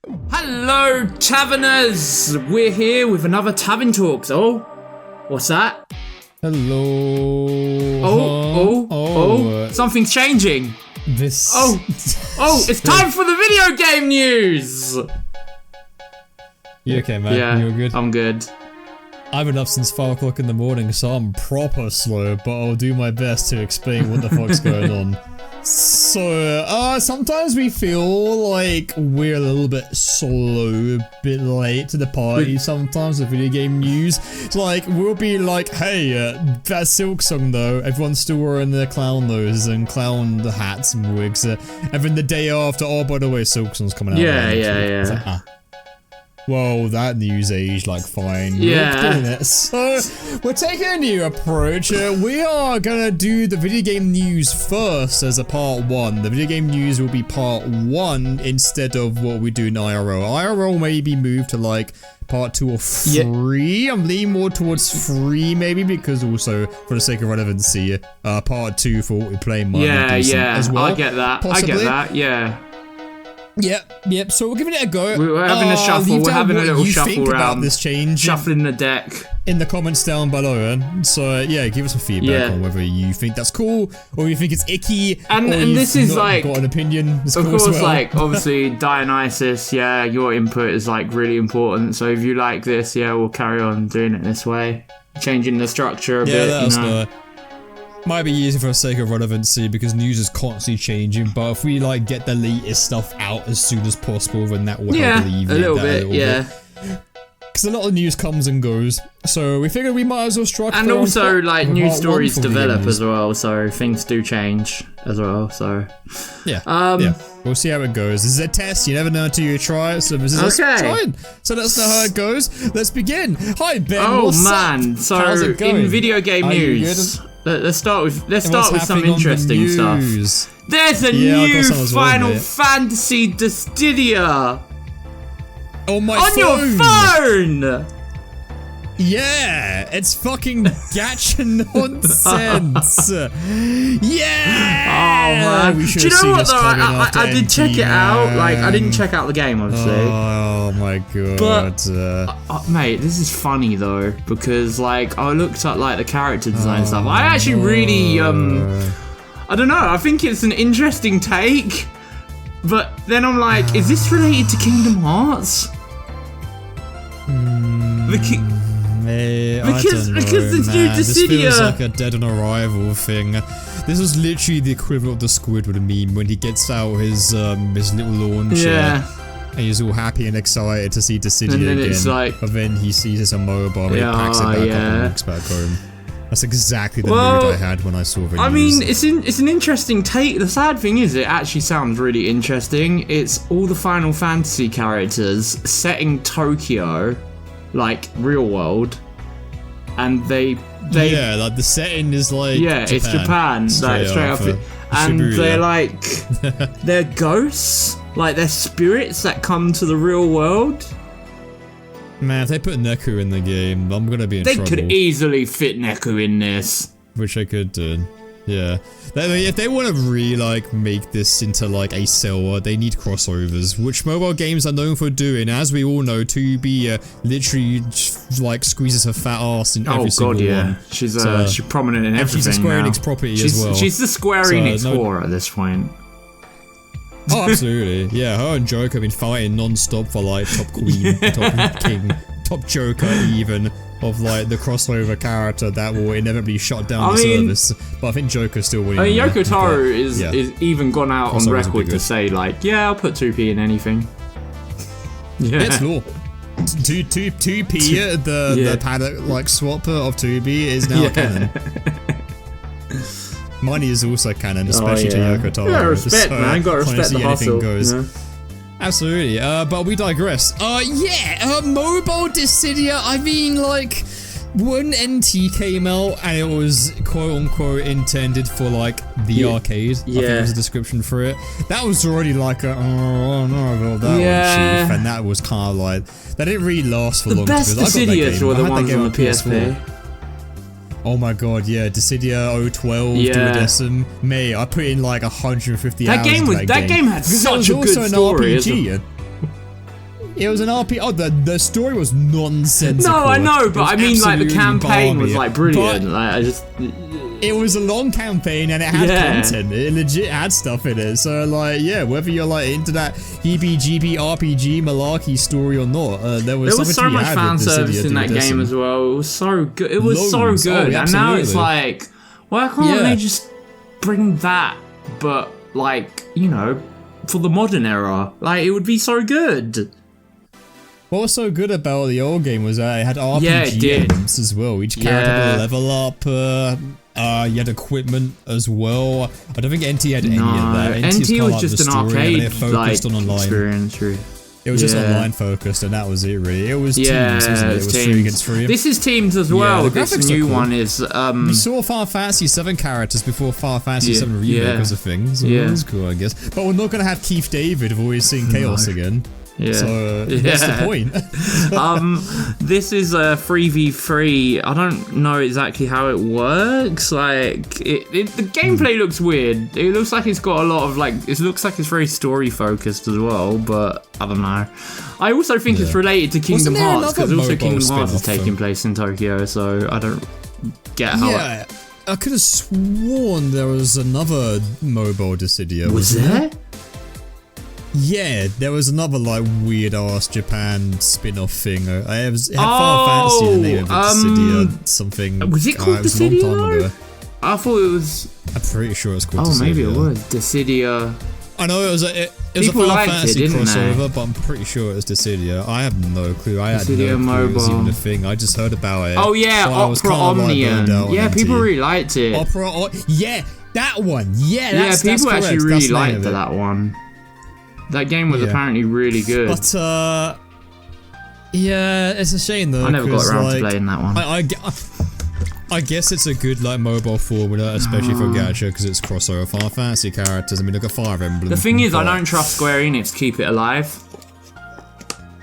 Hello, Taverners! We're here with another Tavern Talks. Oh, what's that? Hello. Oh, something's changing. It's time for the video game news! You okay, man? Yeah, you good? I'm good. I've been up since 5 o'clock in the morning, so I'm proper slow, but I'll do my best to explain what the fuck's going on. So, sometimes we feel like we're a little bit slow, a bit late to the party sometimes with video game news. It's like, we'll be like, hey, that Silk song though, everyone's still wearing their clown noses and clown hats and wigs, and then the day after, oh, by the way, Silk song's coming out. Yeah. It's like, well, that news aged like fine. Yeah. Doing it. So, we're taking a new approach. We are gonna do the video game news first as a part 1. The video game news will be part 1 instead of what we do in IRL. IRL may be moved to like part 2 or 3. I'm leaning more towards 3 maybe, because also for the sake of relevancy, part 2 for what we play might be decent as well. I get that. Possibly. Yeah. Yep. So we're giving it a go. We're having a shuffle. We're having a little shuffle around. About this change, shuffling the deck in the comments down below. So yeah, give us some feedback on whether you think that's cool or you think it's icky. And this is like got an opinion. Of course, like obviously Dionysus. Yeah, your input is like really important. So if you like this, we'll carry on doing it this way, changing the structure a bit. Let us know. Might be easy for the sake of relevancy because news is constantly changing, but if we like get the latest stuff out as soon as possible, then that will help alleviate a little bit. Because a lot of news comes and goes, so we figured we might as well strike. And also, like, news stories develop as well, so things do change as well. So we'll see how it goes. This is a test. You never know until you try it. So this is us trying. So let's know how it goes. Let's begin. Hi Ben. Oh man. So how's it going? In video game news. Let's start with some interesting stuff. There's a new Final Fantasy Dissidia on your phone. Yeah, it's fucking gacha nonsense. Yeah. Oh man. Do you know what though? I did check it out. Like I didn't check out the game obviously. Oh my god. But mate, this is funny though because like I looked at like the character design stuff. I actually really I don't know. I think it's an interesting take. But then I'm like, is this related to Kingdom Hearts? Because this new Dissidia. This feels like a Dead on Arrival thing. This was literally the equivalent of the Squidward meme when he gets out his little launcher. And he's all happy and excited to see Dissidia again. It's like, but then he sees it's a mobile and he packs it back up and walks back home. That's exactly the mood I had when I saw the news. I mean, it's an interesting take. The sad thing is, it actually sounds really interesting. It's all the Final Fantasy characters set in Tokyo, like real world, and they like the setting is like Japan, it's Japan, like straight off it, and Shibuya. They're like they're ghosts, like they're spirits that come to the real world. Man, if they put Neku in the game, I'm gonna be in trouble. They could easily fit Neku in this. Which I could do. Yeah. If they want to really, like, make this into, like, a seller, they need crossovers, which mobile games are known for doing. As we all know, 2B literally, like, squeezes her fat ass in every single one. She's prominent in everything. She's a Square Enix property as well. She's the Square Enix whore at this point. Oh, absolutely. Yeah, her and Joker have been fighting non-stop for, like, top queen, top king, top Joker even, of, like, the crossover character that will inevitably shut down the service. But I think Joker's still winning. I mean, Yoko Taro is even gone out on record to say, like, I'll put 2P in anything. It's law. 2P, the paddock, like, swap of 2B is now canon. Money is also canon, especially to Yoko Taro. Yeah, respect, man. Gotta respect the hustle. Goes. Absolutely. But we digress. Mobile Dissidia. I mean, like, when NT came out and it was quote-unquote intended for, like, the arcade. I think was a description for it. That was already like a, oh no, about that one, Chief. And that was kind of like, that didn't really last for long. The best Dissidias were the ones on the PSP. Oh my god, yeah, Dissidia 012 Duodecim. Mate, I put in like 150 hours into that game. That game had such a good story. It was an RP. Oh, the story was nonsensical. No, I know, but I mean, like, the campaign was, like, brilliant. But like, I just... It was a long campaign and it had content. It legit had stuff in it. So, like, yeah, whether you're, like, into that heebie-jeebie RPG malarkey story or not, there was so much fan service in that game as well. It was so good. It was so good. And now it's like, why can't they just bring that, but, like, you know, for the modern era? Like, it would be so good. What was so good about the old game was that it had RPG elements as well. Each character could level up. You had equipment as well. I don't think NT had any of that. NT was just an arcade experience. It was just online focused, and that was it. Really, it was teams, wasn't it? It was 3 against 3. This is teams as well. This new one is. We saw Final Fantasy 7 characters before Final Fantasy 7 remake was a thing. So that was cool, I guess. But we're not gonna have Keith David always seeing Chaos again. Yeah. So what's the point? This is a 3v3. I don't know exactly how it works. Like, the gameplay looks weird. It looks like it's got a lot of, like, it looks like it's very story focused as well, but I don't know. I also think it's related to Kingdom Hearts, because also Kingdom Hearts is taking place in Tokyo, so I don't get how I could have sworn there was another mobile Dissidia. Was there? Yeah, there was another, like, weird-ass Japan spin-off thing. It had Final Fantasy in the name of it, Dissidia something. Was it called Dissidia, it was a long time ago. I thought it was... I'm pretty sure it's called Dissidia. Oh, maybe it was. Dissidia. I know it was a Final Fantasy crossover, but I'm pretty sure it was Dissidia. I have no clue. I had no clue it was even a thing. I just heard about it. Oh, yeah, Opera Omnium. Yeah, people really liked it. Yeah, that one. Yeah, that's people correct. actually really liked that one. That game was apparently really good. But, yeah, it's a shame though. I never got around to playing that one. I guess it's a good, like, mobile formula, especially for Gacha, because it's crossover Final Fantasy characters. I mean, look at Fire Emblem. The thing is, I don't trust Square Enix to keep it alive.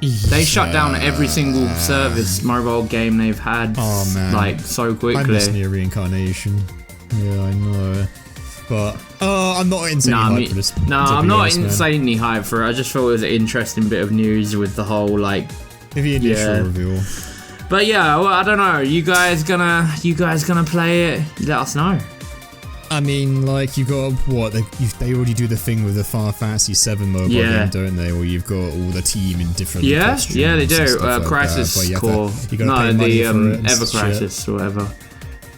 They shut down every single service mobile game they've had, like, so quickly. I miss Near Reincarnation. Yeah, I know. But, I'm not insanely hyped for this. No, I'm not insanely hyped for it. I just thought it was an interesting bit of news with the whole, like... The initial reveal. But yeah, well, I don't know. You guys gonna play it? Let us know. I mean, like, you got what they already do the thing with the Final Fantasy 7 mobile game, don't they? Where you've got all the team in different costumes. Yeah, they do. Crisis Core. No, the Ever Crisis or whatever.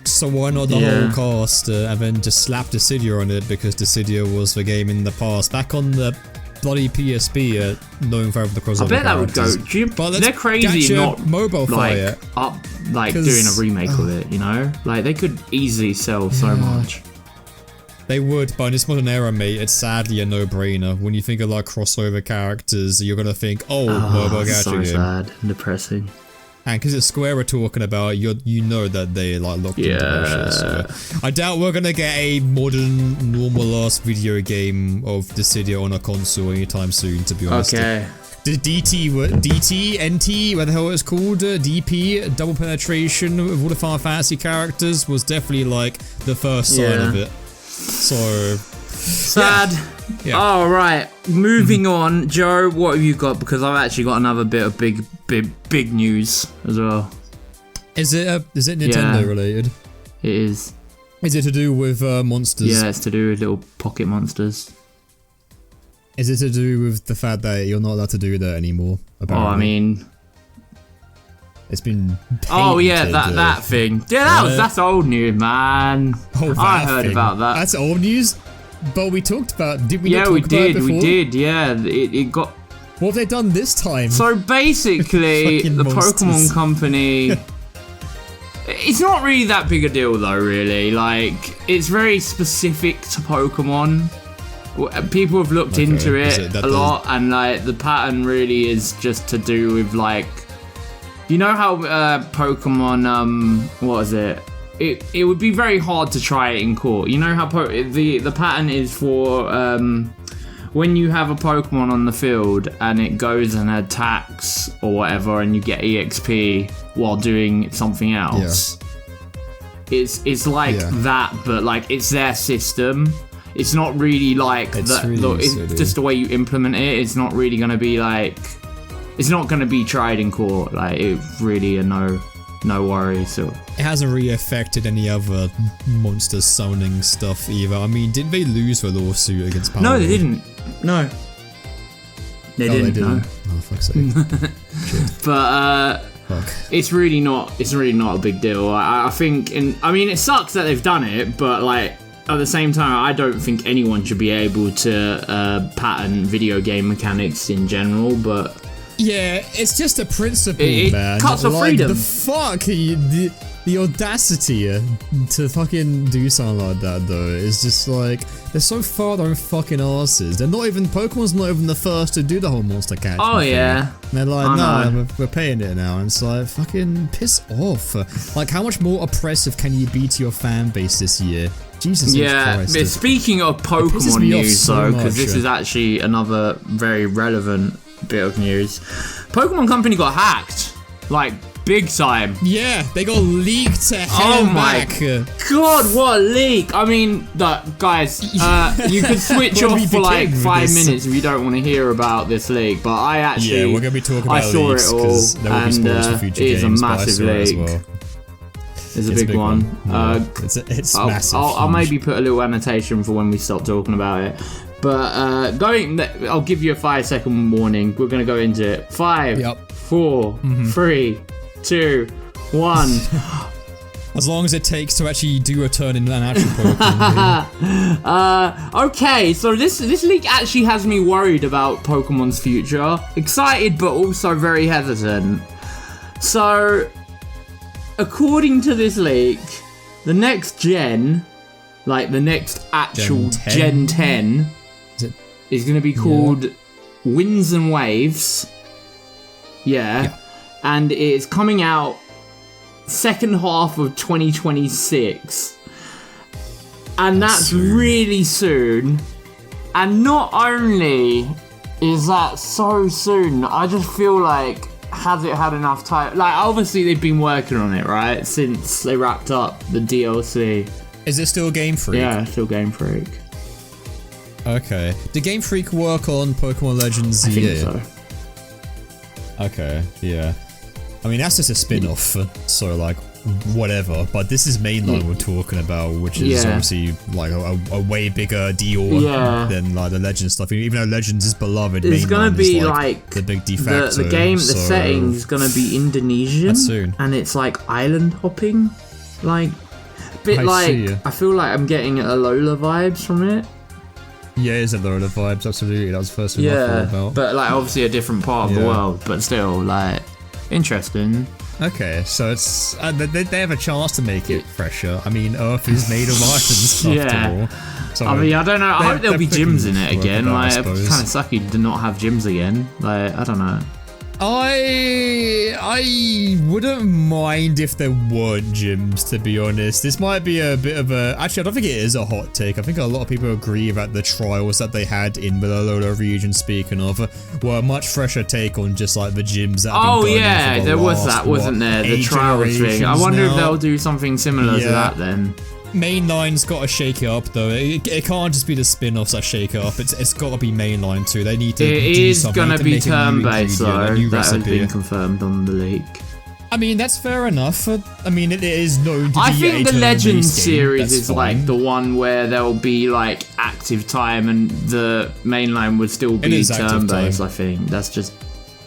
So why not the whole cast and then just slap Dissidia on it, because Dissidia was the game in the past back on the bloody PSP, known for the crossover. I bet that would go. But they're crazy not mobile like doing a remake of it. You know, like they could easily sell so much. They would, but in this modern era, mate, it's sadly a no-brainer. When you think of like crossover characters, you're gonna think, mobile gacha so game. Sad and depressing. And because it's Square we're talking about, you know that they like locked into that shit. So I doubt we're gonna get a modern, normal-ass video game of Dissidia on a console anytime soon, to be honest. Okay. The DT, NT, what the hell it's called, DP, double penetration of all the Final Fantasy characters was definitely like the first sign of it. So... Sad. Yeah. All right, moving on. Joe, what have you got? Because I've actually got another bit of big news as well. Is it Nintendo related? It is. Is it to do with monsters? Yeah, it's to do with little pocket monsters. Is it to do with the fact that you're not allowed to do that anymore? Apparently? Oh, I mean, it's been painted, that thing. Yeah, that's old news, man. I heard about that. That's old news. But we talked about, did we? Yeah, we did. We did. Yeah, it got. What have they done this time? So basically, the Pokemon Company. It's not really that big a deal, though. Really, like it's very specific to Pokemon. People have looked into it a lot, and like the pattern really is just to do with like, you know how Pokemon what is it? It would be very hard to try it in court. You know how the pattern is for when you have a Pokemon on the field and it goes and attacks or whatever, and you get EXP while doing something else. Yeah. It's like that, but like it's their system. It's not really like that. It's just the way you implement it. It's not really going to be like. it's not going to be tried in court. Like, it really a no worries. So it hasn't really affected any other monster summoning stuff either. I mean, did they lose the lawsuit against Power? No, they didn't. No. They didn't. No. Oh, fuck's sake. Shit. But Fuck. it's really not a big deal. I think, I mean, it sucks that they've done it, but like at the same time, I don't think anyone should be able to patent video game mechanics in general. But yeah, it's just a principle, it man. cuts off like, freedom. The fuck, the audacity to fucking do something like that, though, is just like, they're so far their own fucking asses. They're not even, Pokemon's not even the first to do the whole monster catch. Oh yeah. And they're like, no, we're paying it now. And it's like, fucking piss off. Like, how much more oppressive can you be to your fan base this year? Jesus Christ. But speaking of Pokemon news, though, because this is actually another very relevant bit of news. Pokemon Company got hacked. Like, big time. Yeah, they got leaked to hell back. God, what a leak. I mean, guys, you could switch off for like 5 minutes if you don't want to hear about this leak, but I actually... Yeah, we're going to be talking about leaks, because there will be spoilers for future games, it is a massive leak. Well. It's a big one. Yeah, it's massive. I'll maybe put a little annotation for when we stop talking about it. But I'll give you a 5-second warning. We're going to go into it. 5, 4, 3, 2, 1. As long as it takes to actually do a turn in an actual Pokemon. Okay, so this leak actually has me worried about Pokemon's future. Excited, but also very hesitant. So, according to this leak, the next gen, like the next actual Gen 10 is going to be called Winds and Waves. Yeah. And it's coming out second half of 2026. And that's really soon. And not only is that so soon, I just feel like, has it had enough time? Like, obviously they've been working on it, right? Since they wrapped up the DLC. Is it still Game Freak? Yeah, still Game Freak. Okay. Did Game Freak work on Pokemon Legends Z? I think so. Okay, yeah. I mean, that's just a spin-off, so like, whatever. But this is mainline we're talking about, which is obviously like a way bigger deal than like the Legends stuff. Even though Legends is beloved, it's gonna be like the big de facto. The game, the setting is gonna be Indonesian, soon. And it's like island hopping, like a bit I feel like I'm getting Alola vibes from it. Yeah, it's Alola vibes, absolutely. That was the first thing I thought about. But like obviously a different part of the world, but still like interesting. Okay, so it's they have a chance to make it fresher. I mean, Earth is made of islands after all. So I mean, I don't know. I hope there'll be gyms in it again. Like, it's kind of sucky to not have gyms again. Like, I don't know. I wouldn't mind if there weren't gyms, to be honest. This might be a bit of a... Actually, I don't think it is a hot take. I think a lot of people agree that the trials that they had in the Alola region, speaking of, were a much fresher take on just like the gyms that have been going for the there was last, that, wasn't there? The trials thing. I wonder if they'll do something similar to that then. Mainline's got to shake it up, though. It can't just be the spin-offs that shake it up. It's got to be mainline too. They need to. It is gonna be turn-based, though. That has been confirmed on the leak. I mean, that's fair enough. I mean, it is known to be I think the Legends series is fine. like the one where there'll be like active time, and the mainline would still be turn-based. I think that's just.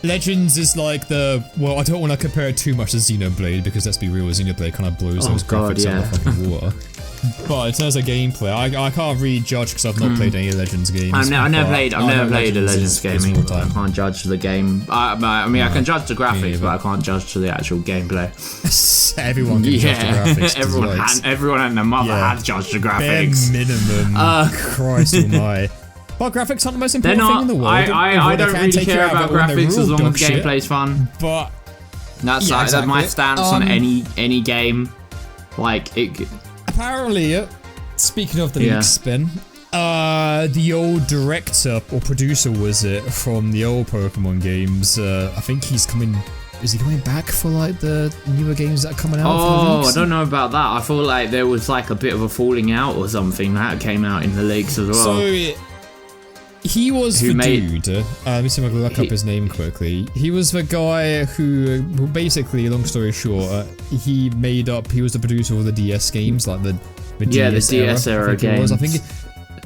Legends is like the... Well, I don't want to compare it too much to Xenoblade, because let's be real, Xenoblade kind of blows those graphics out of the fucking water. But in terms of gameplay, I can't really judge because I've not played any Legends games. I've never played a Legends game. I can't judge the game. I mean, I can judge the graphics, but I can't judge the actual gameplay. Everyone can judge the graphics. Everyone and their mother has judged the graphics. Bare minimum. Christ almighty. Well, graphics aren't the most important thing in the world. I don't really care about graphics as long as gameplay's fun. But that's my stance on any game. Like it. Apparently, speaking of the leak spin, the old director or producer was it from the old Pokemon games? I think he's coming. Is he coming back for like the newer games that are coming out? Oh, I don't know about that. I feel like there was like a bit of a falling out or something that came out in the leaks as well. So he was the dude. Let me see if I can look up his name quickly. He was the guy who basically, long story short, he was the producer of the DS games, like the DS era games. I think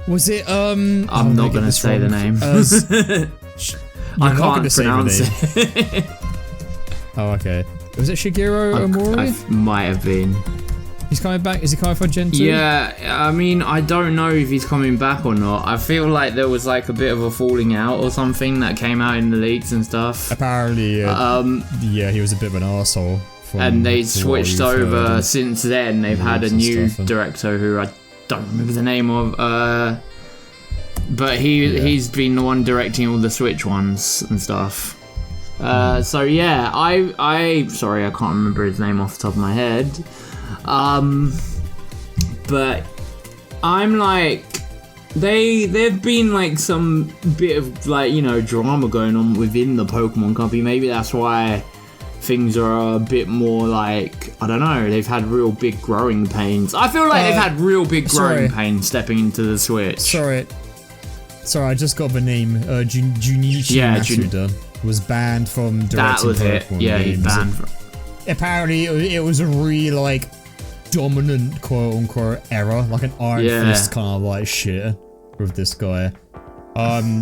was it I'm not gonna say the name. I can't pronounce it. Oh, okay. Was it Shigeru Omori? Might have been. He's coming back? Is he coming for Gen 2? Yeah, I mean, I don't know if he's coming back or not. I feel like there was like a bit of a falling out or something that came out in the leaks and stuff. Apparently, yeah, he was a bit of an arsehole. And they switched over since then. They've had a new director who I don't remember the name of. But he's been the one directing all the Switch ones and stuff. So yeah, sorry, I can't remember his name off the top of my head. But I'm like, there've been like some bit of like, you know, drama going on within the Pokemon company. Maybe that's why things are a bit more like, I don't know, they've had real big growing pains. I feel like they've had real big growing pains stepping into the Switch. Sorry, I just got the name. Junichi Masuda was banned from directing Pokemon games. He's banned from... Apparently, it was a really like dominant quote-unquote era, like an Iron Fist kind of like shit with this guy.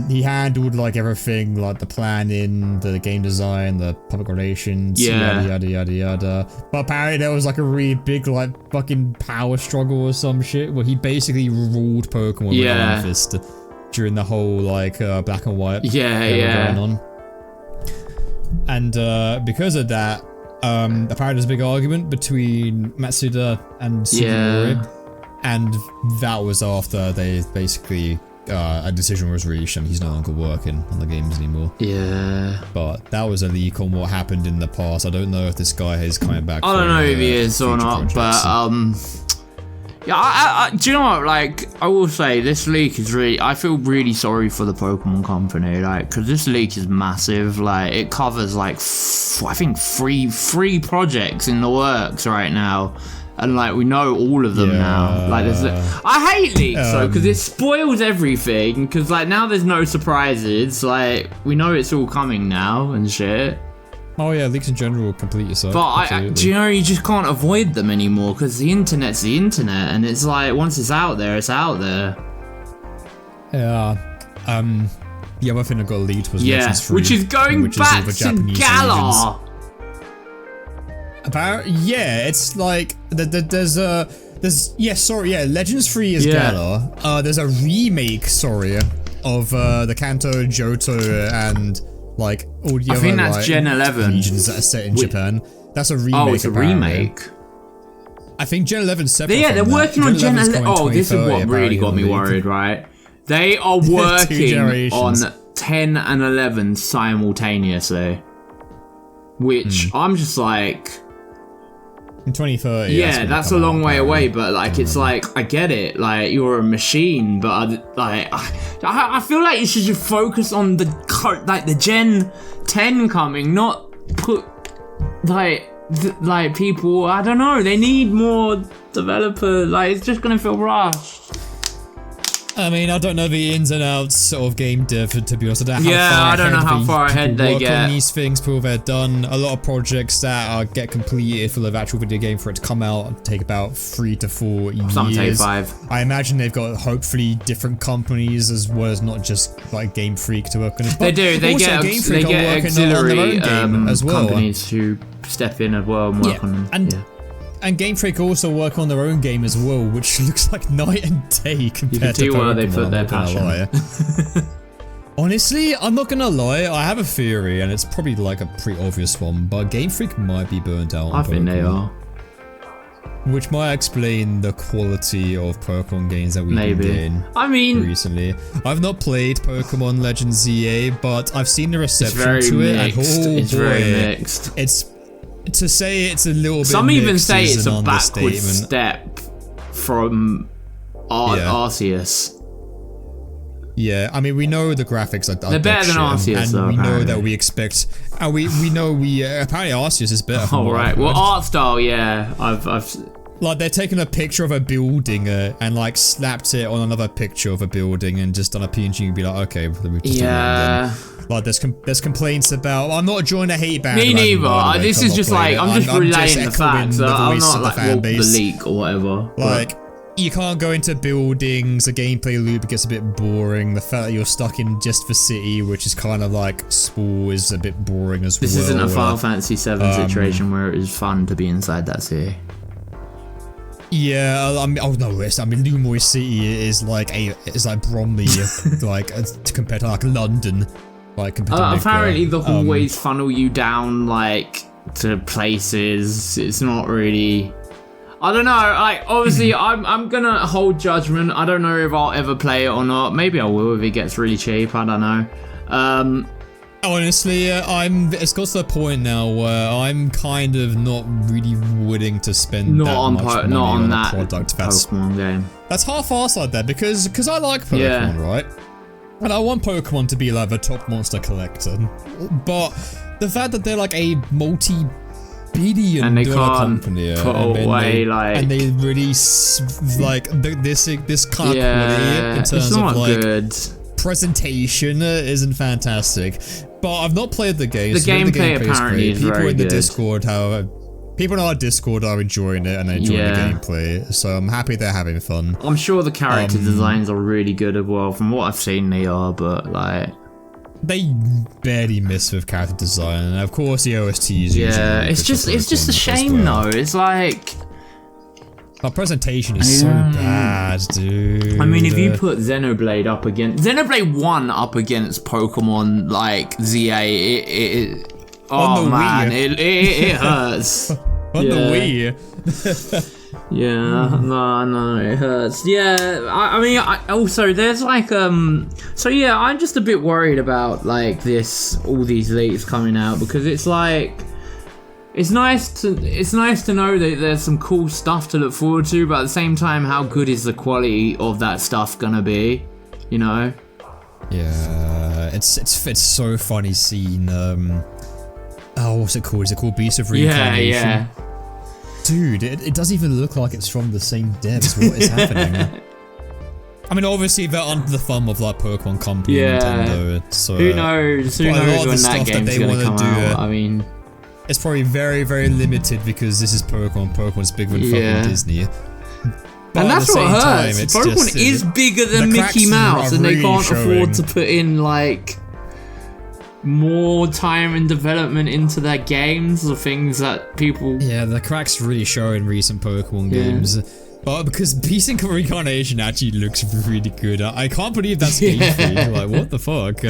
He handled like everything, like the planning, the game design, the public relations, yada yada yada. But apparently there was like a really big like fucking power struggle or some shit where he basically ruled Pokemon with Iron Fist during the whole like black and white going on. And because of that, apparently there's a big argument between Matsuda and Sugimori, and that was after they basically a decision was reached and he's no longer working on the games anymore. Yeah. But that was a leak on what happened in the past. I don't know if this guy is coming back. I don't know if he is or not, but yeah, do you know what, like, I will say, this leak is really, I feel really sorry for the Pokemon company, like, because this leak is massive, like, it covers, like, I think three projects in the works right now, and, like, we know all of them now, like, I hate leaks, though, because it spoils everything, because, like, now there's no surprises, like, we know it's all coming now, and shit. Oh yeah, leaks in general completely suck. But do you know, you just can't avoid them anymore because the internet's the internet, and it's like once it's out there, it's out there. Yeah. The other thing that got leaked was Legends 3, which is going back to Galar. It's like Legends 3 is Galar. There's a remake, of the Kanto, Johto, and like all the other, think that's Gen 11 regions that are set in Japan. That's a remake. Oh, it's a remake. I think Gen 11's separate. They're working on Gen 11. Oh, this is what really got me worried, right? They are working on 10 and 11 simultaneously, which I'm just like, in 2030. Yeah, that's a long way away, but like, it's like, I get it, like, you're a machine, but I feel like you should just focus on the Gen 10 coming, not put like people, I don't know, they need more developer, like, it's just gonna feel rushed. I mean, I don't know the ins and outs of game dev, to be honest. I don't know how far ahead they get on these things before they're done. A lot of projects that get completed for the actual video game for it to come out take about 3 to 4 years. Some take 5. I imagine they've got hopefully different companies as well as not just like Game Freak to work on it. They do. They get auxiliary as well. Companies who step in as well and work on them. And Game Freak also work on their own game as well, which looks like night and day compared to Pokemon. They put their passion. Honestly, I'm not gonna lie, I have a theory, and it's probably like a pretty obvious one, but Game Freak might be burnt out on Pokemon. I think they are. Which might explain the quality of Pokemon games that we've been getting recently. I've not played Pokemon Legends ZA, but I've seen the reception to it, and it's very mixed. To say it's a little bit Some even say it's a backward step from Arceus. Yeah, I mean, we know the graphics are they're better than Arceus, and we know that we expect, and we know apparently Arceus is better. Oh right, well, art style, I've Like, they're taking a picture of a building and, like, slapped it on another picture of a building and just done a PNG and be like, okay, let me just do that then. Like, there's complaints about, I'm not joining a hate band. Me neither. This is just like, I'm just relaying the facts. I'm not like, the leak or whatever. Like, you can't go into buildings, the gameplay loop gets a bit boring, the fact that you're stuck in just the city, which is kind of like Spore, is a bit boring as well. This isn't a Final Fantasy VII situation where it is fun to be inside that city. Yeah, I mean, Lumoy City is like Bromley, like compared to like London, like compared to apparently the hallways funnel you down like to places. It's not really. I don't know. Like, obviously, I'm gonna hold judgment. I don't know if I'll ever play it or not. Maybe I will if it gets really cheap. I don't know. Honestly, it's got to the point now where I'm kind of not really willing to spend that much money on a product Pokemon game. That's half-assed like that because I like Pokemon, right? And I want Pokemon to be like the top monster collector, but the fact that they're like a multi-billion-dollar company and they release like this kind of quality in terms of like presentation isn't fantastic. But I've not played the game. The gameplay apparently is very good. People in our Discord are enjoying it and they enjoy the gameplay, so I'm happy they're having fun. I'm sure the character designs are really good as well. From what I've seen, they are, but like they barely miss with character design, and of course the OST is it's just a shame though. It's like our presentation is so bad, dude. I mean, if you put Xenoblade 1 up against Pokemon like ZA, it hurts. On the Wii. No, it hurts. Yeah, I mean, also there's like so yeah, I'm just a bit worried about like all these leaks coming out because it's like. It's nice to know that there's some cool stuff to look forward to, but at the same time, how good is the quality of that stuff gonna be? You know? Yeah, it's so funny seeing what's it called? Is it called Beast of Reincarnation? Yeah. Dude, it doesn't even look like it's from the same devs. What is happening? I mean, obviously they're under the thumb of like Pokemon Company and Nintendo. So who knows when that game's gonna come out? I mean. It's probably very, very limited because this is Pokemon. Pokemon's bigger than fucking Disney. But and that's what hurts. Pokemon is bigger than Mickey Mouse, and they can't afford to put in like more time and development into their games or things that people. Yeah, the cracks really show in recent Pokemon games. But because Beast and Reincarnation actually looks really good, I can't believe that's Game Freak. Like, what the fuck?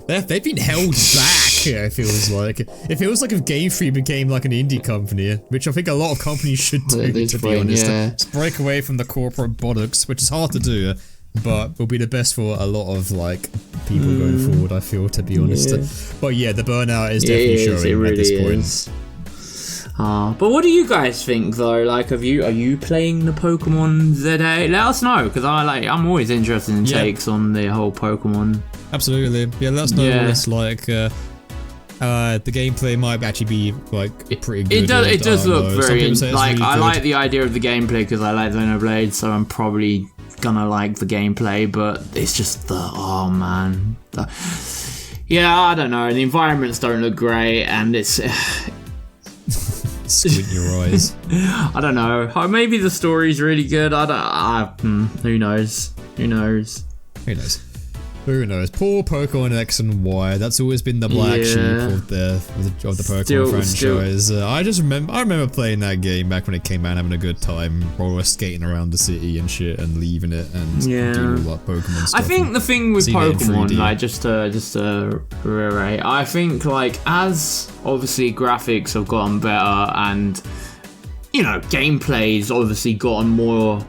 They've been held back. It feels like if Game Freak became like an indie company, which I think a lot of companies should do, to be honest. Just break away from the corporate bollocks, which is hard to do, but will be the best for a lot of like people going forward. I feel, to be honest. But yeah, the burnout is definitely showing at this point. But what do you guys think though? Like, are you playing the Pokemon ZA? Let us know, because I'm always interested in takes on the whole Pokemon. Absolutely, yeah. Let us know what it's like. The gameplay might actually be like pretty good. It does look very like really I like the idea of the gameplay because I like Xenoblade, so I'm probably gonna like the gameplay. But it's just I don't know. The environments don't look great, and it's. Squint your eyes. I don't know. Maybe the story's really good. Who knows? Who knows? Poor Pokemon X and Y. That's always been the black sheep of the Pokemon franchise. I remember playing that game back when it came out, and having a good time, roller skating around the city and shit, and leaving it and doing all that Pokemon stuff. I think the thing with Pokemon, like just to reiterate, I think like as obviously graphics have gotten better and gameplay's obviously gotten more.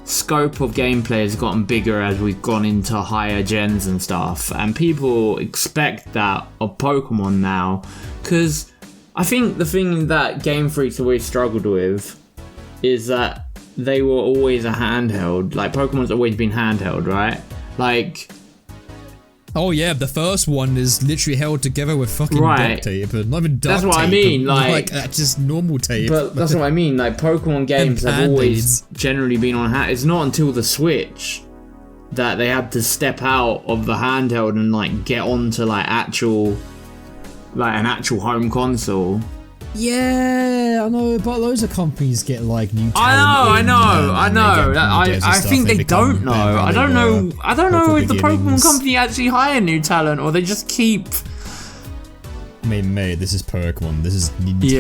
Scope of gameplay has gotten bigger as we've gone into higher gens and stuff, and people expect that of Pokemon now, because I think the thing that Game Freak's always struggled with is that they were always a handheld. Like, Pokemon's always been handheld, right? Like Oh yeah, the first one is literally held together with fucking duct tape, but not even duct tape. That's what I mean, like just normal tape. But that's what I mean, like Pokemon games have always generally been on It's not until the Switch that they had to step out of the handheld and like get onto like an actual home console. Yeah, I know, but loads of companies get like new talent. I know. I think they don't know. I don't know if the Pokemon company actually hire new talent or they just keep. Mate, this is Pokemon. This is Nintendo.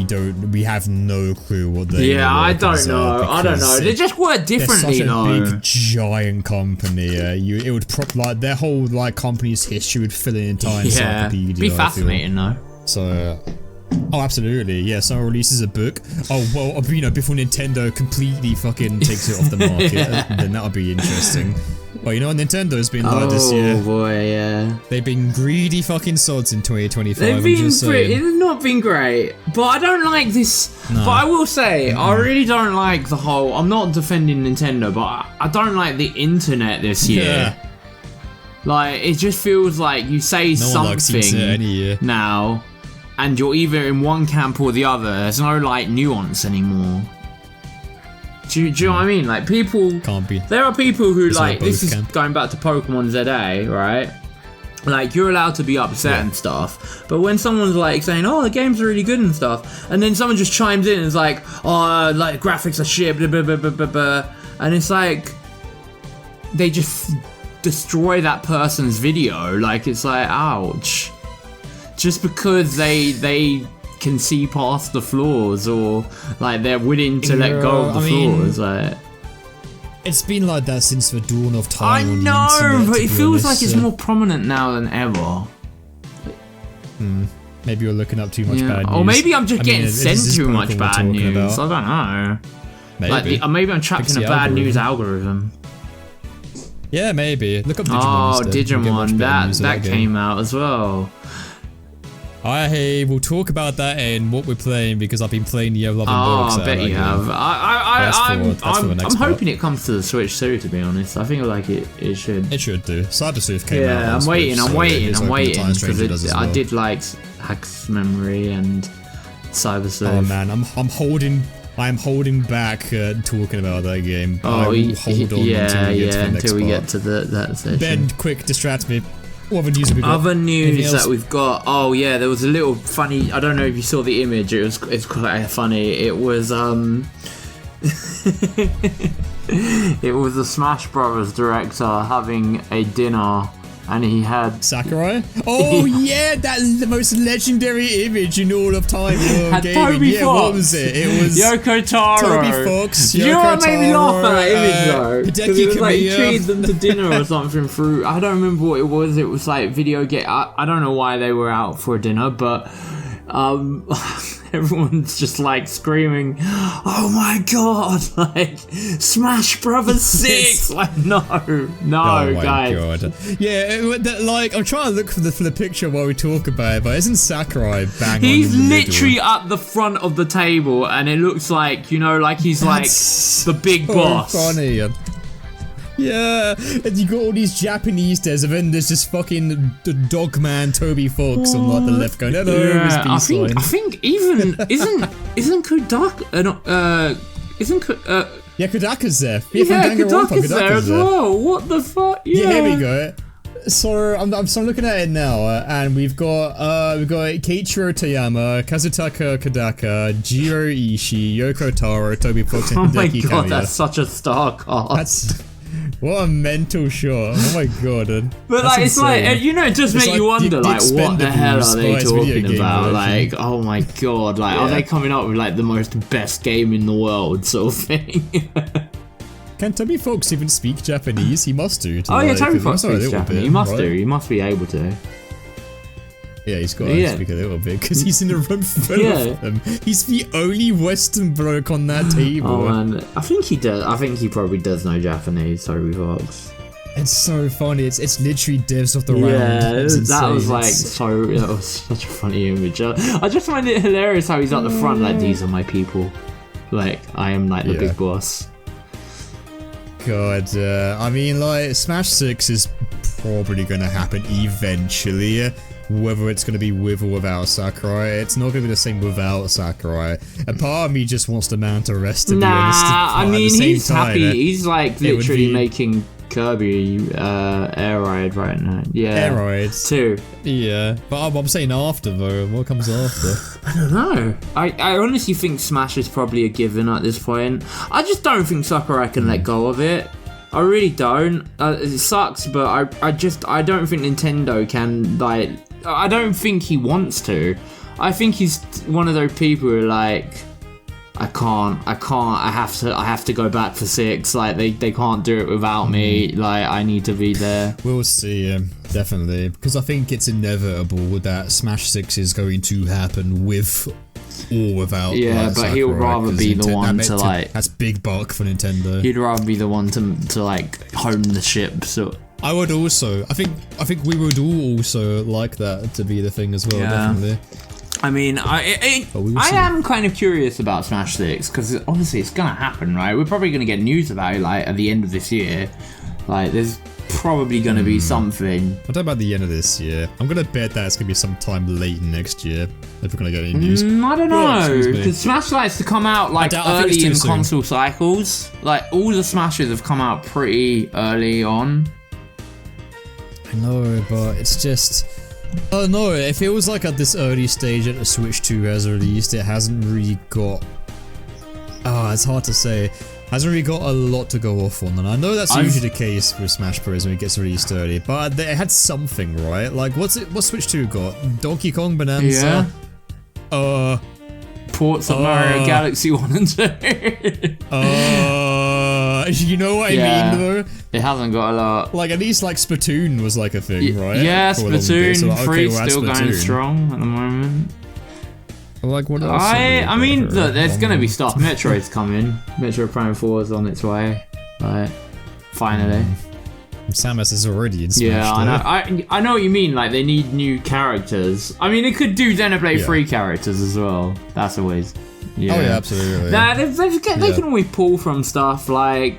Yeah. We have no clue what they. Yeah, I don't know. They just work differently, though. They're such a big, giant company. It would like their whole like company's history would fill an entire encyclopedia. Be fascinating, though. So. Oh, absolutely. Yeah, someone releases a book. Oh, well, before Nintendo completely fucking takes it off the market, then that'll be interesting. Well, you know what Nintendo's been like this year? Oh, boy, yeah. They've been greedy fucking sods in 2025. It's not been great. But I don't like this. No. But I will say, I really don't like the whole. I'm not defending Nintendo, but I don't like the internet this year. Yeah. Like, it just feels like you say something now. And you're either in one camp or the other. There's no like nuance anymore. Do you know what I mean? Like people can't be. There are people who like this is going back to Pokemon ZA, right? Like you're allowed to be upset and stuff, but when someone's like saying, "Oh, the game's really good and stuff," and then someone just chimes in and is like, "Oh, like graphics are shit," blah, blah, blah, blah, blah, blah. And it's like they just destroy that person's video. Like it's like, ouch. Just because they can see past the flaws or like they're willing to let go of the flaws, like it's been like that since the dawn of time. I know, but it feels like it's more prominent now than ever. Maybe you're looking up too much bad news. Or maybe I'm just getting sent too much bad news. I don't know. Maybe. Like maybe I'm trapped in a bad news algorithm. Yeah, maybe. Look up Digimon. Oh, Digimon. That came out as well. We'll talk about that and what we're playing because I've been playing the Love and Box. I bet you have. I'm hoping it comes to the Switch too, to be honest. I think like it should. It should do. Cyber Sleuth came out. Yeah, I'm waiting because I did like Hack's Memory and Cyber Sleuth. Oh man, I'm holding back talking about that game. Oh, hold on until we get to that session. Ben, quick, distract me. What other news have we got? Other news that we've got. Oh yeah, there was a little funny. I don't know if you saw the image. It's quite funny. It was it was the Smash Brothers director having a dinner. And he had Sakurai. Oh yeah, that's the most legendary image in all of time. Had Toby Fox. What was it? It was Yoko Taro. Toby Fox. Do you know what made me laugh at that image though? Because it was like he treated them to dinner or something through. I don't remember what it was. It was like video game. I don't know why they were out for dinner, but everyone's just like screaming, "Oh my god!" Like Smash Brothers 6. Like no, oh my guys. God. Yeah, like I'm trying to look for the picture while we talk about it, but isn't Sakurai bang? He's literally at the front of the table, and it looks like like he's like the big boss. Funny. Yeah, and you got all these Japanese devs, and then there's this fucking Dogman Toby Fox on like the left going, hello, yeah, I think even isn't Kodaka yeah, Kodaka's there. Yeah, Kodaka's there as well. What the fuck? Yeah, here we go. So I'm looking at it now, and we've got Keiichiro Toyama, Kazutaka Kodaka, Jiro Ishii, Yoko Taro, Toby Fox, and Hideki Kamiya. Oh my god, that's such a star cast. What a mental shot! Oh my god! But like, it's insane. Like it just makes you wonder, like, what the hell are they talking about? Like, oh my god! Like, are they coming up with like the most best game in the world sort of thing? Can Toby Fox even speak Japanese? He must do. Yeah, Toby Fox speaks Japanese. He must do. He must be able to. Yeah, he's got to speak a little bit because he's in a room full of them. He's the only Western bloke on that table. Oh man, I think he does. I think he probably does know Japanese. Toby Fox. It's so funny. It's literally devs off the round. Yeah, that was such a funny image. I just find it hilarious how he's at the front like, these are my people. Like, I am like the big boss. God, I mean, like, Smash 6 is probably gonna happen eventually. Whether it's gonna be with or without Sakurai, it's not gonna be the same without Sakurai. And part of me just wants the man to rest, to be honest. I mean, he's happy. He's like literally be... making Kirby Air Ride right now. Yeah, Air Ride 2. Yeah, but I'm saying after though. What comes after? I don't know. I honestly think Smash is probably a given at this point. I just don't think Sakurai can let go of it. I really don't. It sucks, but I don't think Nintendo can, like, I don't think he wants to. I think he's one of those people who are like, I have to go back for 6. Like, they can't do it without me. Like, I need to be there. We'll see, definitely. Because I think it's inevitable that Smash 6 is going to happen with or without. Yeah, but he'll rather be the one to like. That's big buck for Nintendo. He'd rather be the one to like hone the ship. So I would also. I think we would all also like that to be the thing as well. Yeah. Definitely. I mean, I am kind of curious about Smash 6 because obviously it's gonna happen, right? We're probably gonna get news about it like at the end of this year. Like, there's probably gonna be something. I don't know about the end of this year. I'm gonna bet that it's gonna be sometime late next year if we're gonna get any news. I don't know, because Smash likes to come out like early in console cycles. Like, all the Smashes have come out pretty early on. I know, but it's just. Oh no, it feels like at this early stage that the Switch 2 has released, it hasn't really got... it's hard to say. Hasn't really got a lot to go off on, and I know that's usually the case with Smash Bros. When it gets released early, but it had something, right? Like, what's Switch 2 got? Donkey Kong Bonanza? Yeah. Ports of Mario Galaxy 1 and 2. You know what I mean, though? It hasn't got a lot. Like, at least, like, Splatoon was, like, a thing, right? Yeah, Splatoon 3 still going strong at the moment. Like, what else? I mean, look, there's gonna be stuff. Metroid's coming. Metroid Prime 4 is on its way. Like, finally. Samus is already in Smash. Yeah, I know. I know what you mean. Like, they need new characters. I mean, they could do Xenoblade 3 characters as well. That's always. Yeah. Oh yeah, absolutely. Nah, they can always pull from stuff like.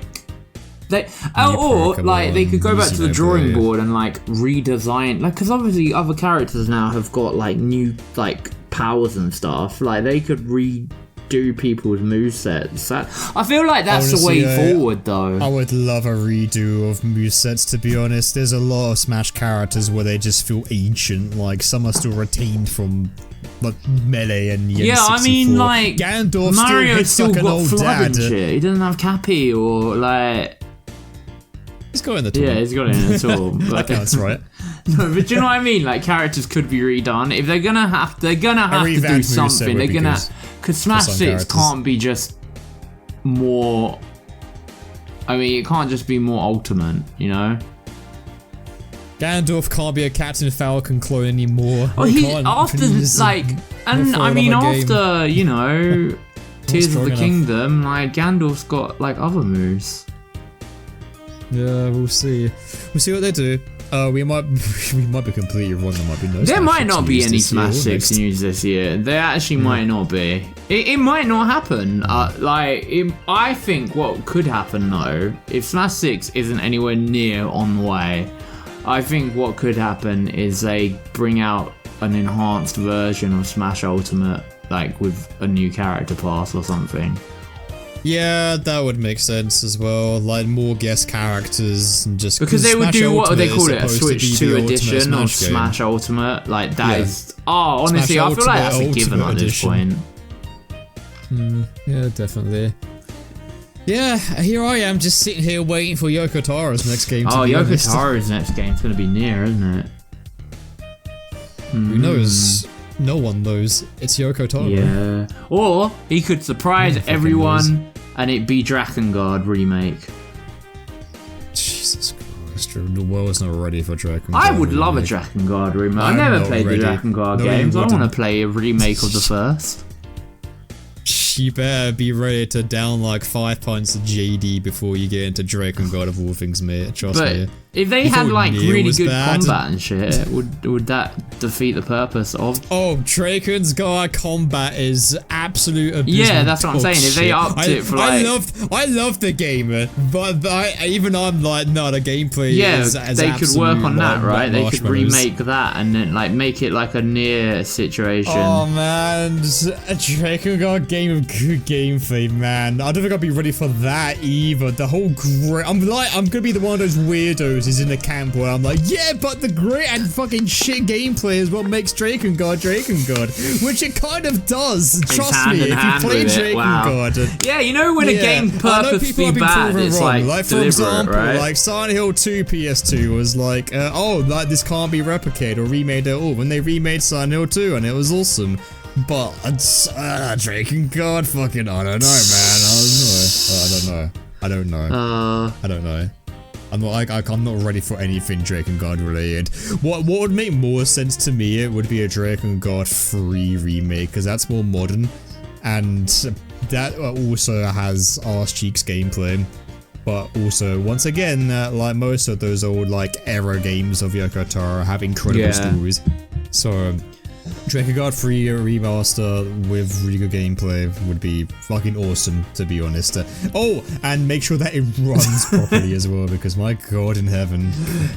They could go back to the drawing board and like redesign, like, because obviously other characters now have got like new like powers and stuff. Like, they could redo people's movesets. I feel like that's honestly, the way forward, though. I would love a redo of movesets, to be honest. There's a lot of Smash characters where they just feel ancient. Like, some are still retained from like Melee and Yen 64. Yeah, I mean, like, Ganondorf Mario's still hits like an old dad. Shit. He doesn't have Cappy or like. He's got it in the tool. Yeah, he's got it in the tool. That counts, right? No, but do you know what I mean? Like, characters could be redone. If they're gonna have to do something. They're gonna, because Smash 6 can't be just more. I mean, it can't just be more Ultimate, you know. Ganondorf can't be a Captain Falcon clone anymore. Oh, after you know, Tears of the Kingdom, like, Gandalf's got like other moves. Yeah, we'll see. We'll see what they do. We might be completely wrong. There might be no. There might not be any Smash 6 news this year. There actually might not be. It might not happen. I think what could happen though, if Smash 6 isn't anywhere near on the way, I think what could happen is they bring out an enhanced version of Smash Ultimate, like with a new character pass or something. Yeah, that would make sense as well. Like, more guest characters and just because they would do what they call it, a Switch 2 edition of Smash Smash Ultimate. Like, that is. Oh, honestly, I feel like that's a given at this point. Yeah, definitely. Yeah, here I am, just sitting here waiting for Yoko Taro's next game. Yoko Taro's next game's gonna be near, isn't it? Who knows? No one knows. It's Yoko Taro. Yeah. Or he could surprise everyone and it be Drakengard remake. Jesus Christ, the world's not ready for Drakengard. I would love a Drakengard remake. I never played the Drakengard games. I want to play a remake of the first. You better be ready to down like 5 pints of JD before you get into Drakengard of all things, mate. Trust me. If they had like Neo really was good bad? combat and shit, would that defeat the purpose of? Oh, Draken's God combat is absolute abysmal. Yeah, that's what I'm saying. If they upped it for like, I love the game, but I'm like, no, the gameplay is they could work on that, right? They could marshmallows. remake that and then like make it like a near situation. Oh man, a Draken God game of good gameplay, man. I don't think I'll be ready for that either. The whole I'm gonna be the one of those weirdos who's in the camp where I'm like, yeah, but the great and fucking shit gameplay is what makes Draken God, which it kind of does. Trust me, if you play Draken God. Yeah, you know when a game purposely bad, it's like for example, right? like Silent Hill 2 PS2 was like, like this can't be replicated or remade at all. When they remade Silent Hill 2 and it was awesome. But Draken God, fucking, I don't know, man. I don't know. I'm not ready for anything Draken God related. What would make more sense to me? It would be a Draken God 3 remake, because that's more modern, and that also has arse cheeks gameplay. But also, once again, like most of those old like era games of Yoko Taro, have incredible stories. So Draken God 3 remaster with really good gameplay would be fucking awesome, to be honest. Oh, and make sure that it runs properly as well, because my god in heaven.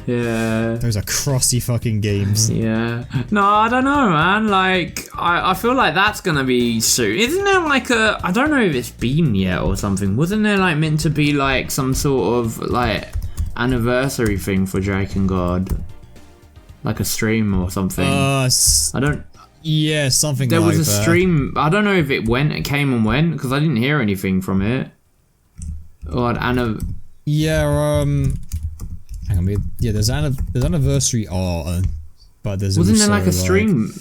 Yeah. Those are crossy fucking games. Yeah. No, I don't know, man. Like, I feel like that's gonna be soon. Isn't there like I don't know if it's been yet or something. Wasn't there like meant to be like some sort of like anniversary thing for Draken God? Like a stream or something. I don't. Yeah, something like that. There was a stream. I don't know if it came and went, because I didn't hear anything from it. Or yeah, hang on, yeah, there's anniversary art, but there's wasn't also, there like a stream?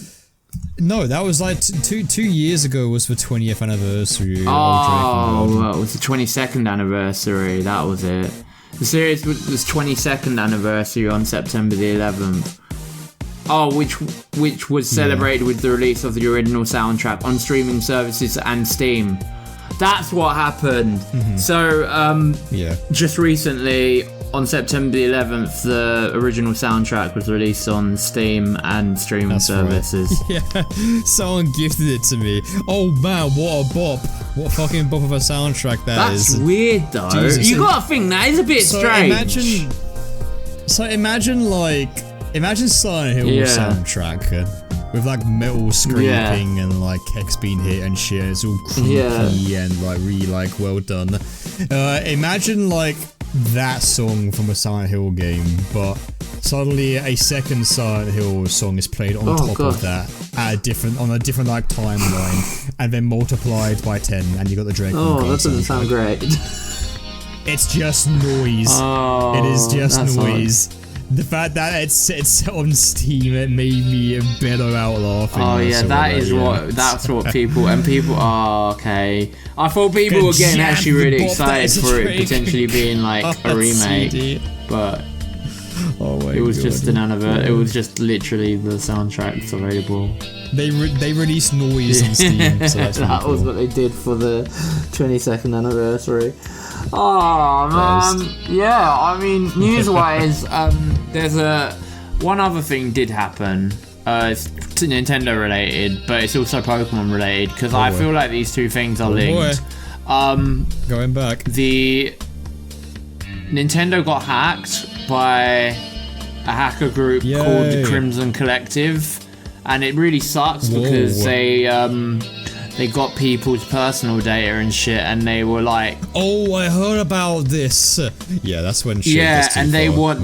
No, that was like 2 years ago was the 20th anniversary. Oh, well, it was the 22nd anniversary. That was it. The series was 22nd anniversary on September the 11th. Oh, which was celebrated with the release of the original soundtrack on streaming services and Steam. That's what happened. So, just recently, on September the 11th, the original soundtrack was released on Steam and streaming services. Right. Yeah, someone gifted it to me. Oh man, what a bop. What a fucking bop of a soundtrack That's weird though. Jesus. You gotta think, that is a bit strange. Imagine Silent Hill soundtrack with like metal scraping and like Hex being hit and shit. It's all creepy and like really like well done. Imagine like that song from a Silent Hill game, but suddenly a second Silent Hill song is played on top of that at on a different like timeline, and then multiplied by 10, and you got the Draken. Oh, that doesn't sound great. It's just noise. It is just noise. The fact that it's on Steam, it made me bellow out laughing. Oh yeah, that's what people okay. I thought people were getting actually really excited for it potentially being like a remake, CD. But it was just an anniversary. It was just literally the soundtrack's available. They released noise on Steam, so that's that was what they did for the 22nd anniversary. Oh man, yeah. I mean, news-wise, there's one other thing did happen. It's Nintendo related, but it's also Pokemon related, because I feel like these two things are linked. Going back, the Nintendo got hacked by a hacker group called the Crimson Collective, and it really sucks because they got people's personal data and shit, and they were like, "Oh, I heard about this." Yeah, that's when shit gets too and far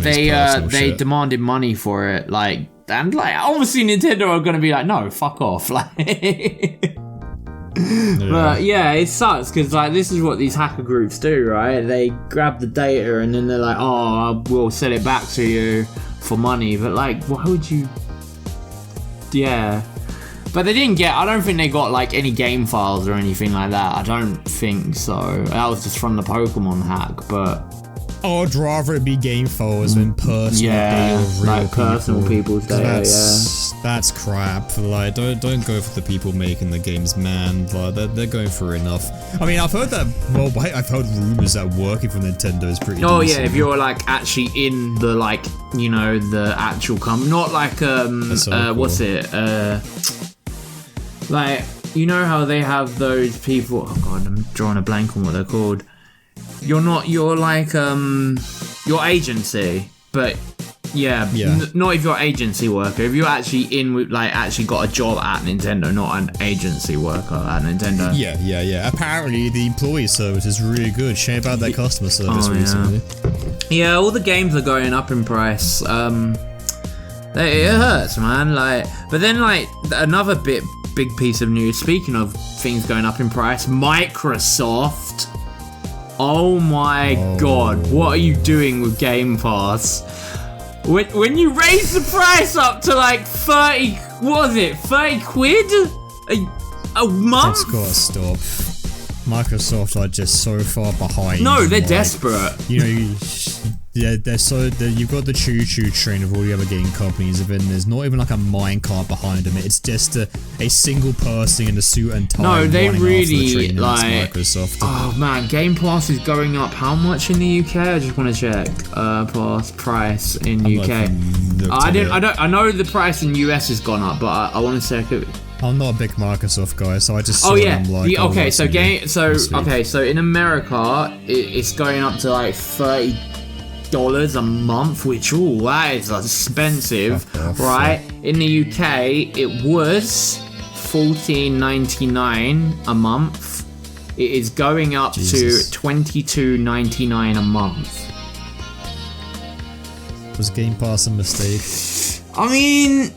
they demanded money for it, and obviously Nintendo are gonna be like, "No, fuck off," like. But yeah, it sucks because this is what these hacker groups do, right? They grab the data and then they're like, "Oh, we'll sell it back to you for money," but why would you? Yeah. But they didn't I don't think they got any game files or anything like that. I don't think so. That was just from the Pokemon hack, but I'd rather it be Game Falls than personal day of real like personal people's day. That's crap. Like, don't go for the people making the games, man. Like, they're going through enough. I mean, I've heard that. Well, I've heard rumors that working for Nintendo is pretty. Oh decent. yeah, if you're like actually in the like the actual company, not like what's it like how they have those people. Oh god, I'm drawing a blank on what they're called. You're like your agency, but not if you're agency worker. If you're actually actually got a job at Nintendo, not an agency worker at Nintendo. Yeah. Apparently the employee service is really good. Shame about their customer service recently. Yeah, all the games are going up in price. It hurts, man. But then another big piece of news. Speaking of things going up in price, Microsoft. Oh my god, what are you doing with Game Pass? When you raise the price up to 30, what was it, 30 quid? A month? That's gotta stop. Microsoft are just so far behind. No, they're desperate. You've got the choo-choo train of all the other game companies, and then there's not even a minecart behind them. It's just a single person in a suit and tie. No, they really Microsoft. Oh man, Game Pass is going up how much in the UK? I just want to check. Pass price in UK. I know the price in US has gone up, but I want to check it. I'm not a big Microsoft guy, so I just saw so in America it's going up to $30 a month, which that is expensive, right? In the UK it was $14.99 a month. It is going up to $22.99 a month. Was Game Pass a mistake? I mean,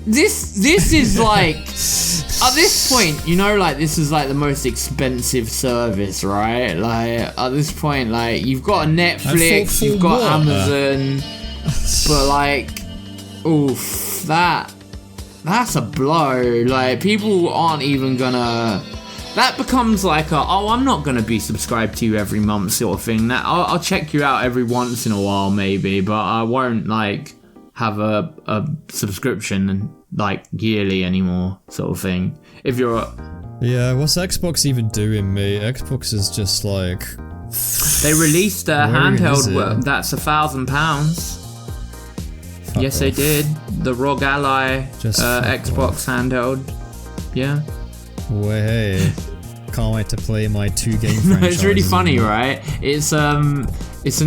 this is at this point, this is the most expensive service, right? At this point, you've got a Netflix, you've got Amazon, but that's a blow. People aren't even gonna. That becomes I'm not gonna be subscribed to you every month sort of thing. That I'll check you out every once in a while maybe, but I won't have a subscription yearly anymore sort of thing. If you're what's Xbox even doing, mate? Xbox is just they released a handheld that's £1,000. Yes, they did. The ROG Ally Xbox handheld. Yeah. Well, hey, can't wait to play my 2 game franchises. It's really funny, right? It's a handheld. It's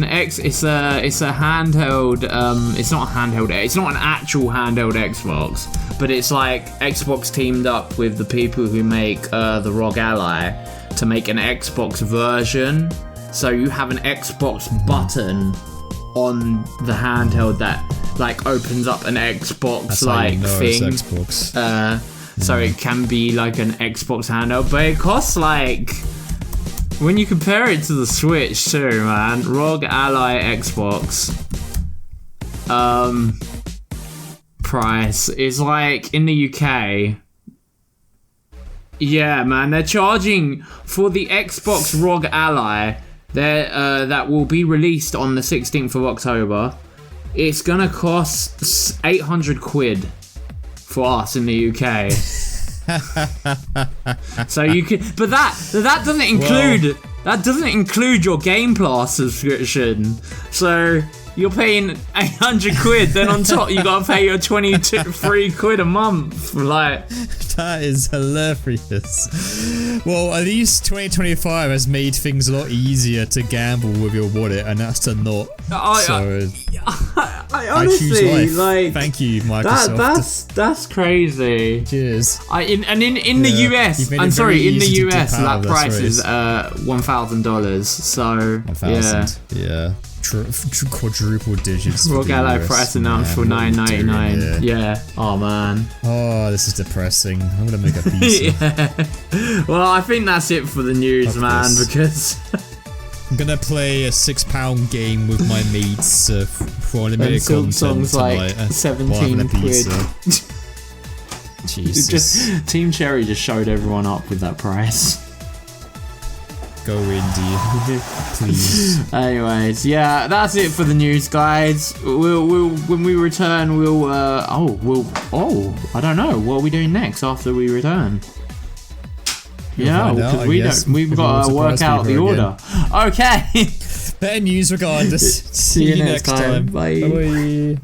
not a handheld. It's not an actual handheld Xbox, but it's Xbox teamed up with the people who make the ROG Ally to make an Xbox version. So you have an Xbox button on the handheld that opens up an Xbox thing. Xbox. So it can be an Xbox handheld, but it costs when you compare it to the Switch too, man. ROG Ally Xbox price is in the UK. Yeah, man, they're charging for the Xbox ROG Ally. That will be released on the 16th of October. It's gonna cost 800 quid for us in the UK. So you can, but that doesn't include your Game Pass subscription. So you're paying 800 quid, then on top you gotta pay your 23 quid a month. That is hilarious. Well, at least 2025 has made things a lot easier to gamble with your wallet, and that's to not. I honestly, choose life. Thank you, Microsoft. That's crazy. Cheers. In the US, I'm sorry, in the US that price is $1,000. So 1,000. Yeah. Quadruple digits. ROG Ally price announced for $9.99. Yeah. Oh man. Oh, this is depressing. I'm gonna make a pizza. Well, I think that's it for the news, man. Because I'm gonna play a £6 game with my mates for limited content songs tonight. 17 quid. Jesus. Team Cherry just showed everyone up with that price. Go indie. Please. Anyways, yeah, that's it for the news, guys. We'll when we return, I don't know. What are we doing next after we return? Yeah, because we've got to work out the order. Okay. Better news regardless. See you next time. Bye. Bye.